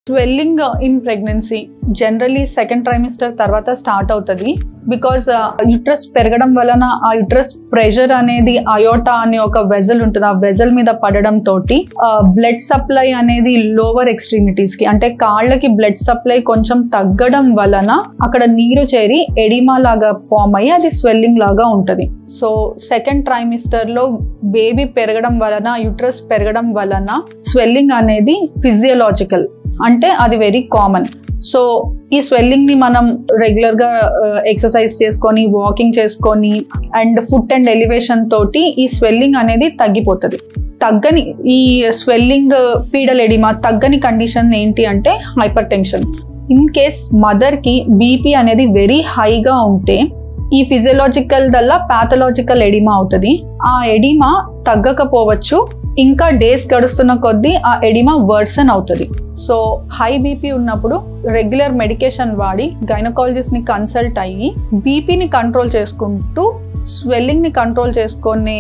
Swelling in pregnancy generally second trimester తర్వాత start అవుతుంది. Because uterus పెరగడం వలన ఆ యుట్రస్ ప్రెషర్ అనేది అయోటా అనే ఒక వెజల్ ఉంటుంది, ఆ వెజల్ మీద పడడం తోటి బ్లడ్ సప్లై అనేది లోవర్ ఎక్స్ట్రీమిటీస్ కి అంటే కాళ్ళకి బ్లడ్ సప్లై కొంచెం తగ్గడం వలన అక్కడ నీరు చేరి ఎడిమా లాగా ఫామ్ అయ్యి అది స్వెల్లింగ్ లాగా ఉంటుంది. సో సెకండ్ ట్రైమిస్టర్ లో బేబీ పెరగడం వలన యుట్రస్ పెరగడం వలన స్వెల్లింగ్ అనేది ఫిజియోలాజికల్ అంటే అది వెరీ కామన్. సో ఈ స్వెల్లింగ్ ని మనం రెగ్యులర్ గా ఎక్సర్సైజ్ చేసుకొని వాకింగ్ చేసుకొని అండ్ ఫుట్ అండ్ ఎలివేషన్ తోటి ఈ స్వెల్లింగ్ అనేది తగ్గిపోతుంది. తగ్గని ఈ స్వెల్లింగ్ పీడల్ ఎడిమా తగ్గని కండిషన్ ఏంటి అంటే hyper tension. In case mother కి బీపీ అనేది వెరీ హైగా ఉంటే ఈ ఫిజియోలాజికల్ దల్లా ప్యాథలాజికల్ ఎడిమా అవుతుంది. ఆ ఎడిమా తగ్గకపోవచ్చు, ఇంకా డేస్ గడుస్తున్న కొద్దీ ఆ ఎడిమా వర్సన్ అవుతుంది. సో హై బీపీ ఉన్నప్పుడు రెగ్యులర్ మెడికేషన్ వాడి గైనకాలజిస్ట్ని కన్సల్ట్ అయ్యి బీపీని కంట్రోల్ చేసుకుంటూ స్వెల్లింగ్ని కంట్రోల్ చేసుకునే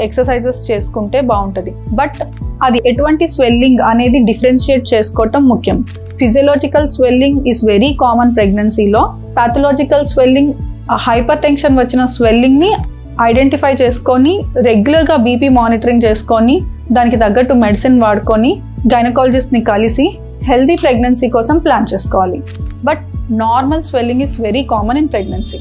ఎక్సర్సైజెస్ చేసుకుంటే బాగుంటుంది. బట్ అది ఎటువంటి స్వెల్లింగ్ అనేది డిఫరెన్షియేట్ చేసుకోవటం ముఖ్యం. Physiological swelling is very common ప్రెగ్నెన్సీలో. ప్యాథలాజికల్ స్వెల్లింగ్ హైపర్ టెన్షన్ వచ్చిన స్వెల్లింగ్ని ఐడెంటిఫై చేసుకొని రెగ్యులర్గా బీపీ మానిటరింగ్ చేసుకొని దానికి తగ్గట్టు మెడిసిన్ వాడుకొని గైనకాలజిస్ట్ని కలిసి హెల్దీ ప్రెగ్నెన్సీ కోసం ప్లాన్ చేసుకోవాలి. But normal swelling is very common in pregnancy.